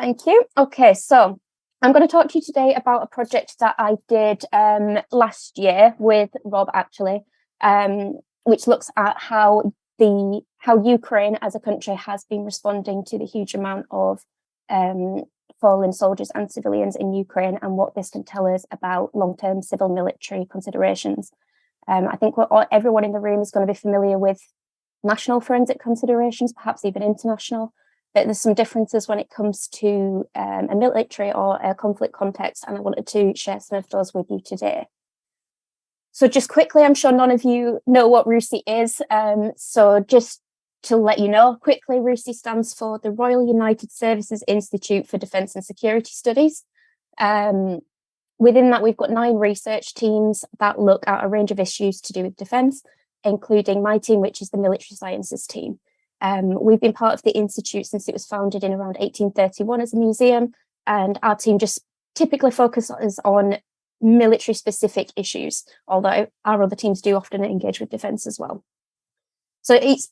Thank you. Okay, so I'm going to talk to you today about a project that I did last year with Rob, actually, which looks at how Ukraine as a country has been responding to the huge amount of fallen soldiers and civilians in Ukraine, and what this can tell us about long-term civil military considerations. I think everyone in the room is going to be familiar with national forensic considerations, perhaps even international. But there's some differences when it comes to a military or a conflict context, and I wanted to share some of those with you today. So just quickly, I'm sure none of you know what RUSI is. So just to let you know quickly, RUSI stands for the Royal United Services Institute for Defence and Security Studies. Within that, we've got 9 research teams that look at a range of issues to do with defence, including my team, which is the military sciences team. We've been part of the Institute since it was founded in around 1831 as a museum, and our team just typically focuses on military-specific issues, although our other teams do often engage with defence as well. So it's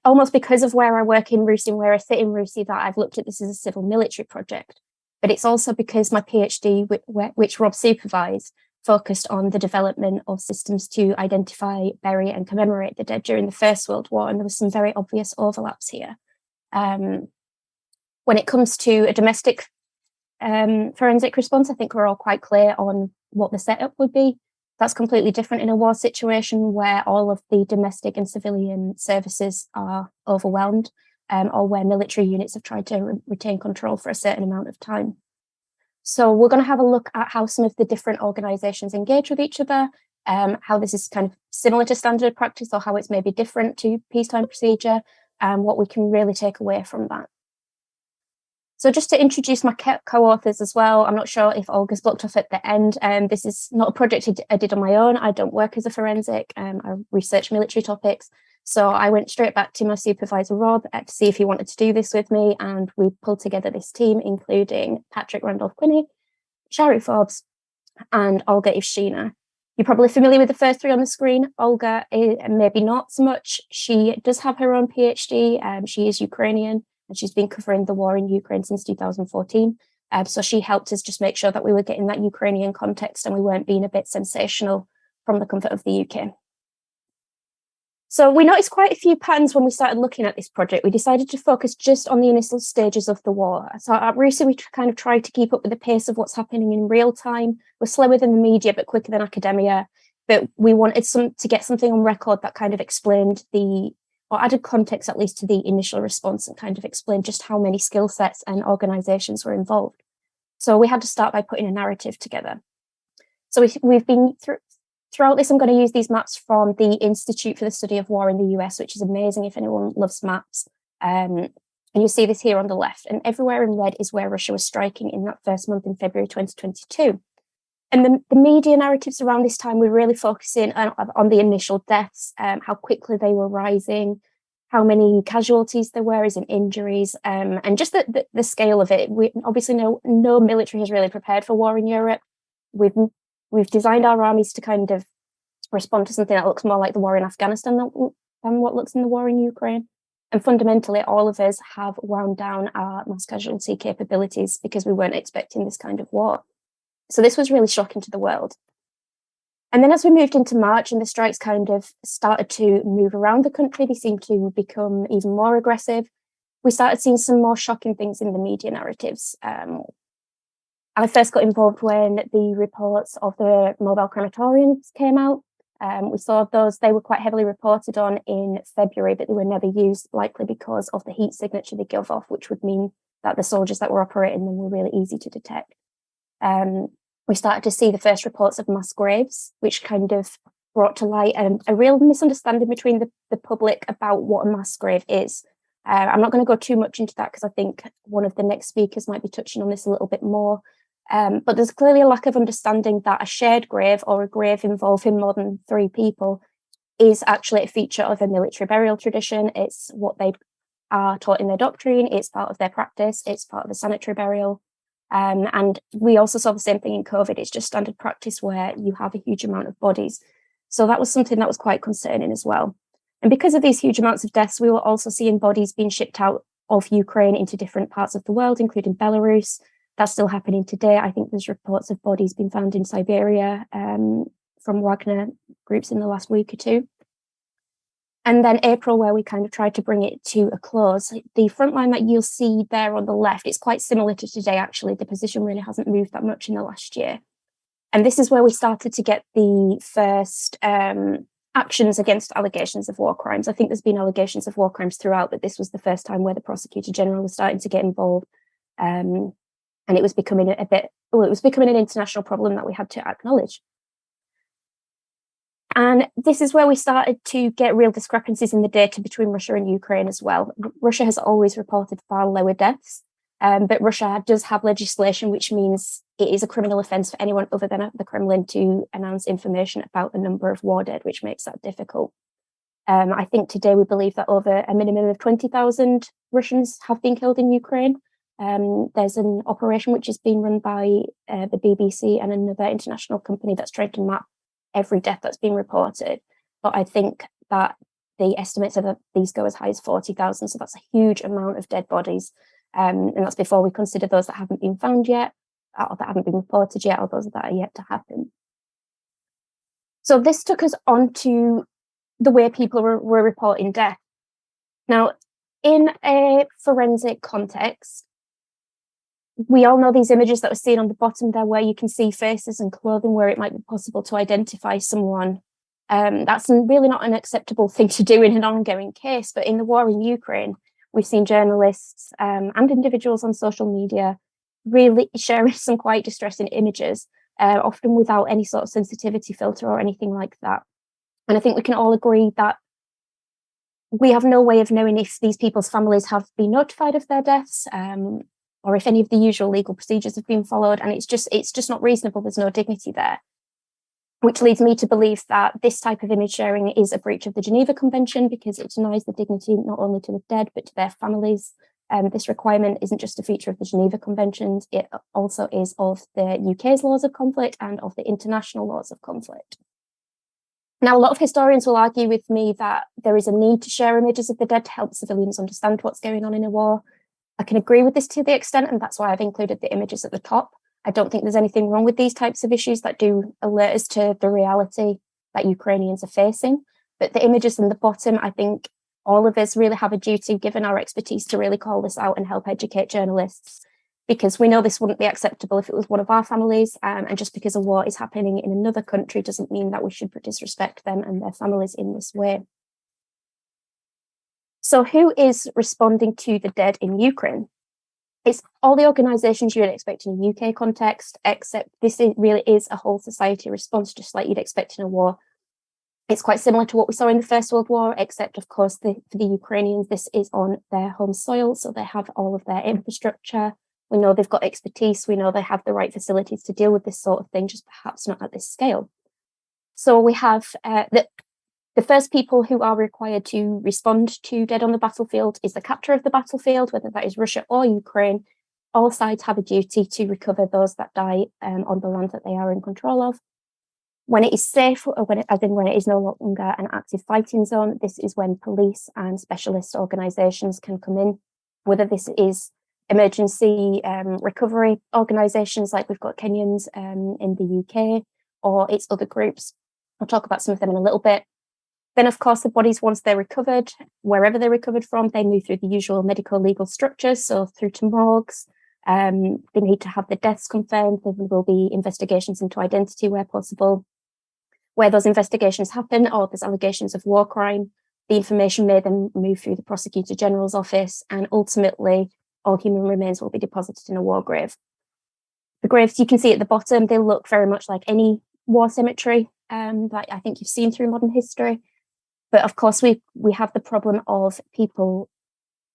almost because of where I work in RUSI and where I sit in RUSI that I've looked at this as a civil military project, but it's also because my PhD, which Rob supervised, focused on the development of systems to identify, bury and commemorate the dead during the First World War, and there was some very obvious overlaps here. When it comes to a domestic forensic response, I think we're all quite clear on what the setup would be. That's completely different in a war situation where all of the domestic and civilian services are overwhelmed, or where military units have tried to retain control for a certain amount of time. So we're going to have a look at how some of the different organisations engage with each other, how this is kind of similar to standard practice or how it's maybe different to peacetime procedure, and what we can really take away from that. So just to introduce my co-authors as well, I'm not sure if Olga's blocked off at the end. This is not a project I did on my own. I don't work as a forensic. I research military topics. So I went straight back to my supervisor, Rob, to see if he wanted to do this with me. And we pulled together this team, including Patrick Randolph-Quinney, Shari Forbes, and Olga Ivshina. You're probably familiar with the first 3 on the screen. Olga, maybe not so much. She does have her own PhD. She is Ukrainian, and she's been covering the war in Ukraine since 2014. So she helped us just make sure that we were getting that Ukrainian context and we weren't being a bit sensational from the comfort of the UK. So we noticed quite a few patterns when we started looking at this project. We decided to focus just on the initial stages of the war. So at RUSI, we kind of tried to keep up with the pace of what's happening in real time. We're slower than the media, but quicker than academia. But we wanted to get something on record that kind of explained or added context at least to the initial response and kind of explained just how many skill sets and organisations were involved. So we had to start by putting a narrative together. So we've been throughout this, I'm going to use these maps from the Institute for the Study of War in the US, which is amazing if anyone loves maps. And you see this here on the left, and everywhere in red is where Russia was striking in that first month in February 2022. And the media narratives around this time were really focusing on the initial deaths, how quickly they were rising, how many casualties there were as in injuries, and just the scale of it. We obviously no military has really prepared for war in Europe. We've designed our armies to kind of respond to something that looks more like the war in Afghanistan than what looks in the war in Ukraine. And fundamentally, all of us have wound down our mass casualty capabilities because we weren't expecting this kind of war. So this was really shocking to the world. And then as we moved into March and the strikes kind of started to move around the country, they seemed to become even more aggressive. We started seeing some more shocking things in the media narratives. I first got involved when the reports of the mobile crematoriums came out. We saw those, they were quite heavily reported on in February, but they were never used, likely because of the heat signature they give off, which would mean that the soldiers that were operating them were really easy to detect. We started to see the first reports of mass graves, which kind of brought to light a real misunderstanding between the public about what a mass grave is. I'm not going to go too much into that because I think one of the next speakers might be touching on this a little bit more. But there's clearly a lack of understanding that a shared grave or a grave involving more than 3 people is actually a feature of a military burial tradition. It's what they are taught in their doctrine. It's part of their practice. It's part of a sanitary burial. And we also saw the same thing in COVID. It's just standard practice where you have a huge amount of bodies. So that was something that was quite concerning as well. And because of these huge amounts of deaths, we were also seeing bodies being shipped out of Ukraine into different parts of the world, including Belarus. That's still happening today. I think there's reports of bodies being found in Siberia from Wagner groups in the last week or two. And then April, where we kind of tried to bring it to a close. The front line that you'll see there on the left, it's quite similar to today, actually. The position really hasn't moved that much in the last year. And this is where we started to get the first actions against allegations of war crimes. I think there's been allegations of war crimes throughout, but this was the first time where the Prosecutor General was starting to get involved. And it was becoming it was becoming an international problem that we had to acknowledge. And this is where we started to get real discrepancies in the data between Russia and Ukraine as well. Russia has always reported far lower deaths, but Russia does have legislation which means it is a criminal offence for anyone other than the Kremlin to announce information about the number of war dead, which makes that difficult. I think today we believe that over a minimum of 20,000 Russians have been killed in Ukraine. There's an operation which is being run by the BBC and another international company that's trying to map every death that's been reported. But I think that the estimates are that these go as high as 40,000. So that's a huge amount of dead bodies. And that's before we consider those that haven't been found yet, or that haven't been reported yet, or those that are yet to happen. So this took us on to the way people were reporting death. Now, in a forensic context, we all know these images that were seen on the bottom there where you can see faces and clothing where it might be possible to identify someone. That's really not an acceptable thing to do in an ongoing case, but in the war in Ukraine, we've seen journalists and individuals on social media really sharing some quite distressing images, often without any sort of sensitivity filter or anything like that. And I think we can all agree that we have no way of knowing if these people's families have been notified of their deaths, or if any of the usual legal procedures have been followed, and it's just not reasonable. There's no dignity there, which leads me to believe that this type of image sharing is a breach of the Geneva Convention because it denies the dignity not only to the dead but to their families. This requirement isn't just a feature of the Geneva Conventions, it also is of the UK's laws of conflict and of the international laws of conflict. Now, a lot of historians will argue with me that there is a need to share images of the dead to help civilians understand what's going on in a war. I can agree with this to the extent, and that's why I've included the images at the top. I don't think there's anything wrong with these types of issues that do alert us to the reality that Ukrainians are facing. But the images in the bottom, I think all of us really have a duty, given our expertise, to really call this out and help educate journalists, because we know this wouldn't be acceptable if it was one of our families. And just because a war is happening in another country doesn't mean that we should disrespect them and their families in this way. So who is responding to the dead in Ukraine? It's all the organisations you would expect in a UK context, except really is a whole society response, just like you'd expect in a war. It's quite similar to what we saw in the First World War, except, of course, for the Ukrainians, this is on their home soil, so they have all of their infrastructure. We know they've got expertise. We know they have the right facilities to deal with this sort of thing, just perhaps not at this scale. So we have the first people who are required to respond to dead on the battlefield is the capture of the battlefield, whether that is Russia or Ukraine. All sides have a duty to recover those that die on the land that they are in control of. When it is safe, or when it is no longer an active fighting zone, this is when police and specialist organisations can come in, whether this is emergency recovery organisations like we've got Kenyans in the UK, or it's other groups. I'll talk about some of them in a little bit. Then, of course, the bodies, once they're recovered, wherever they're recovered from, they move through the usual medical legal structures, so through to morgues. They need to have the deaths confirmed. There will be investigations into identity where possible. Where those investigations happen or there's allegations of war crime, the information may then move through the Prosecutor General's office, and ultimately all human remains will be deposited in a war grave. The graves you can see at the bottom, they look very much like any war cemetery that I think you've seen through modern history. But of course, we have the problem of people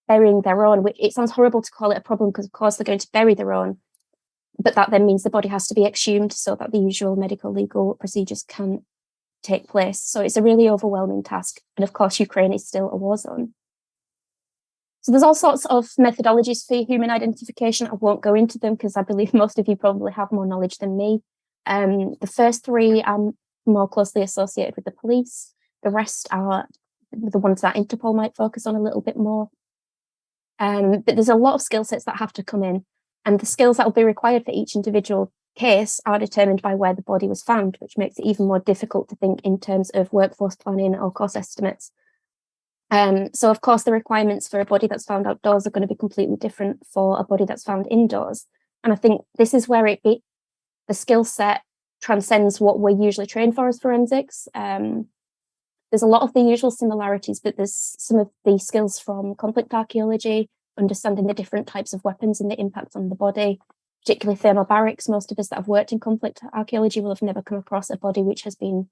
burying their own, which it sounds horrible to call it a problem because, of course, they're going to bury their own. But that then means the body has to be exhumed so that the usual medical legal procedures can take place. So it's a really overwhelming task. And of course, Ukraine is still a war zone. So there's all sorts of methodologies for human identification. I won't go into them because I believe most of you probably have more knowledge than me. The first three are more closely associated with the police. The rest are the ones that Interpol might focus on a little bit more. But there's a lot of skill sets that have to come in, and the skills that will be required for each individual case are determined by where the body was found, which makes it even more difficult to think in terms of workforce planning or cost estimates. So of course, the requirements for a body that's found outdoors are going to be completely different for a body that's found indoors. And I think this is where the skill set transcends what we're usually trained for as forensics. There's a lot of the usual similarities, but there's some of the skills from conflict archaeology, understanding the different types of weapons and the impact on the body, particularly thermobarics. Most of us that have worked in conflict archaeology will have never come across a body which has been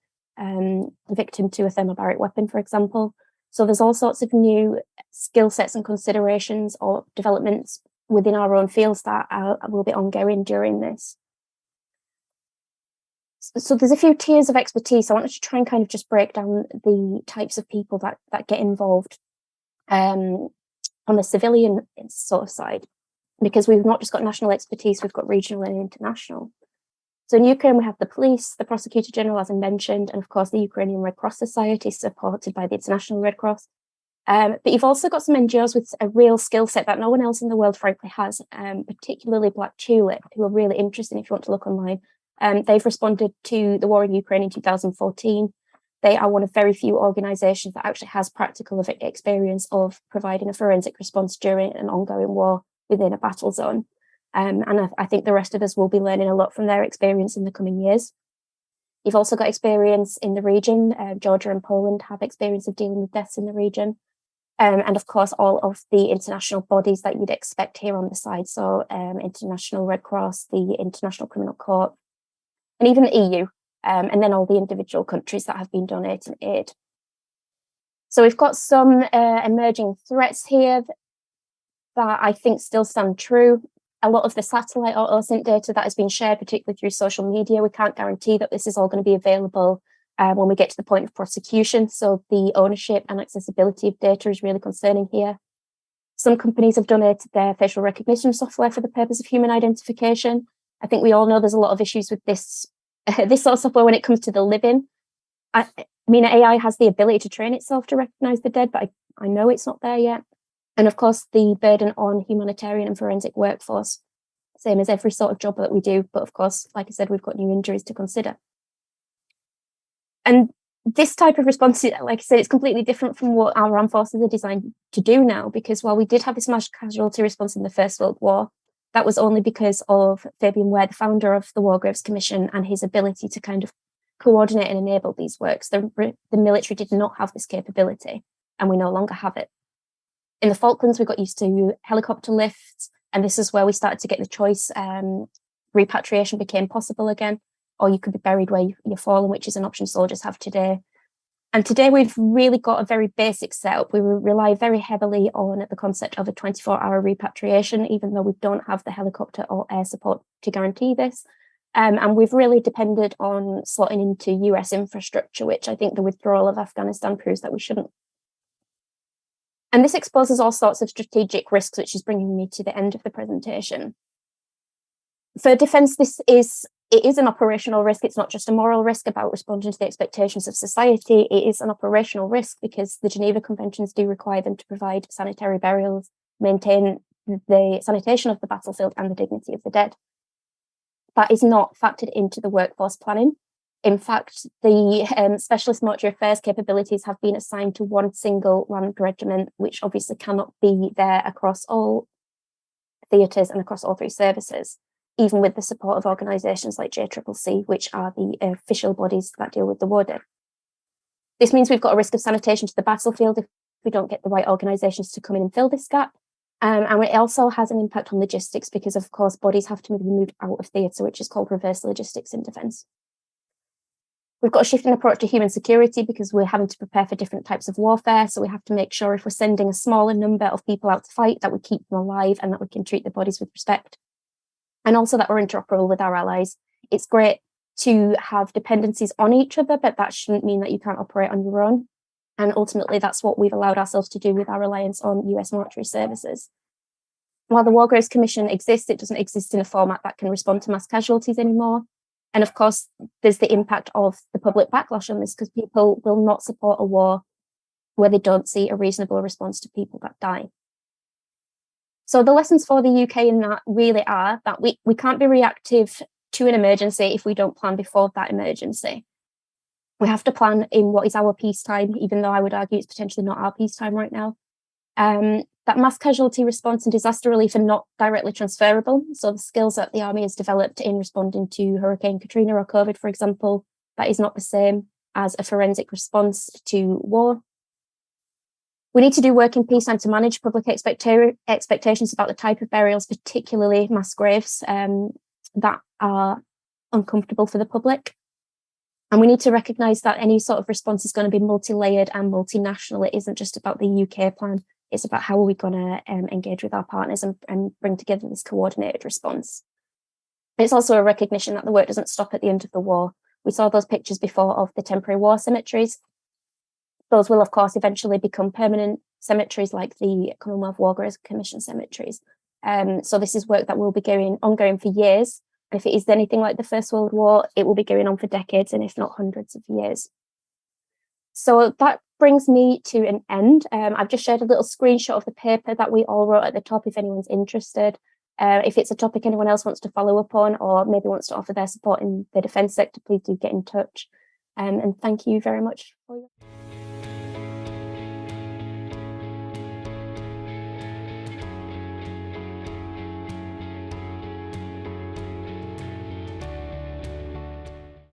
victim to a thermobaric weapon, for example. So there's all sorts of new skill sets and considerations or developments within our own fields that will be ongoing during this. So there's a few tiers of expertise. I wanted to try and kind of just break down the types of people that get involved on the civilian sort of side, because we've not just got national expertise, we've got regional and international. So in Ukraine, we have the police, the prosecutor general, as I mentioned, and of course the Ukrainian Red Cross Society, supported by the International Red Cross. But you've also got some NGOs with a real skill set that no one else in the world, frankly, has, particularly Black Tulip, who are really interesting if you want to look online. They've responded to the war in Ukraine in 2014. They are one of very few organisations that actually has practical experience of providing a forensic response during an ongoing war within a battle zone. And I think the rest of us will be learning a lot from their experience in the coming years. You've also got experience in the region. Georgia and Poland have experience of dealing with deaths in the region. And of course, all of the international bodies that you'd expect here on the side. So International Red Cross, the International Criminal Court, and even the EU, and then all the individual countries that have been donating aid. So we've got some emerging threats here that I think still stand true. A lot of the satellite or OSINT data that has been shared, particularly through social media, we can't guarantee that this is all going to be available when we get to the point of prosecution. So the ownership and accessibility of data is really concerning here. Some companies have donated their facial recognition software for the purpose of human identification. I think we all know there's a lot of issues with this sort of software when it comes to the living. I mean, AI has the ability to train itself to recognize the dead, but I know it's not there yet. And of course, the burden on humanitarian and forensic workforce, same as every sort of job that we do. But of course, like I said, we've got new injuries to consider. And this type of response, like I said, it's completely different from what our armed forces are designed to do now, because while we did have this mass casualty response in the First World War, that was only because of Fabian Ware, the founder of the War Graves Commission, and his ability to kind of coordinate and enable these works. The military did not have this capability, and we no longer have it. In the Falklands, we got used to helicopter lifts, and this is where we started to get the choice. Repatriation became possible again, or you could be buried where you're fallen, which is an option soldiers have today. And today we've really got a very basic setup. We rely very heavily on the concept of a 24-hour repatriation, even though we don't have the helicopter or air support to guarantee this. And we've really depended on slotting into US infrastructure, which I think the withdrawal of Afghanistan proves that we shouldn't. And this exposes all sorts of strategic risks, which is bringing me to the end of the presentation. For defence, it is an operational risk. It's not just a moral risk about responding to the expectations of society. It is an operational risk because the Geneva Conventions do require them to provide sanitary burials, maintain the sanitation of the battlefield and the dignity of the dead. That is not factored into the workforce planning. In fact, the specialist military affairs capabilities have been assigned to one single land regiment, which obviously cannot be there across all theatres and across all three services, even with the support of organisations like JCCC, which are the official bodies that deal with the war dead. This means we've got a risk of sanitation to the battlefield if we don't get the right organisations to come in and fill this gap. And it also has an impact on logistics because, of course, bodies have to be moved out of theatre, which is called reverse logistics in defence. We've got a shift in approach to human security because we're having to prepare for different types of warfare. So we have to make sure if we're sending a smaller number of people out to fight, that we keep them alive and that we can treat the bodies with respect. And also that we're interoperable with our allies. It's great to have dependencies on each other, but that shouldn't mean that you can't operate on your own. And ultimately, that's what we've allowed ourselves to do with our reliance on US military services. While the War Graves Commission exists, it doesn't exist in a format that can respond to mass casualties anymore. And of course, there's the impact of the public backlash on this because people will not support a war where they don't see a reasonable response to people that die. So the lessons for the UK in that really are that we can't be reactive to an emergency if we don't plan before that emergency. We have to plan in what is our peacetime, even though I would argue it's potentially not our peacetime right now. That mass casualty response and disaster relief are not directly transferable. So the skills that the Army has developed in responding to Hurricane Katrina or COVID, for example, that is not the same as a forensic response to war. We need to do work in peacetime to manage public expectations about the type of burials, particularly mass graves, that are uncomfortable for the public. And we need to recognise that any sort of response is going to be multi-layered and multinational. It isn't just about the UK plan. It's about how are we going to engage with our partners and bring together this coordinated response. It's also a recognition that the work doesn't stop at the end of the war. We saw those pictures before of the temporary war cemeteries. Those will, of course, eventually become permanent cemeteries like the Commonwealth War Graves Commission cemeteries. So this is work that will be ongoing for years. And if it is anything like the First World War, it will be going on for decades and if not hundreds of years. So that brings me to an end. I've just shared a little screenshot of the paper that we all wrote at the top if anyone's interested. If it's a topic anyone else wants to follow up on or maybe wants to offer their support in the defence sector, please do get in touch. And thank you very much for your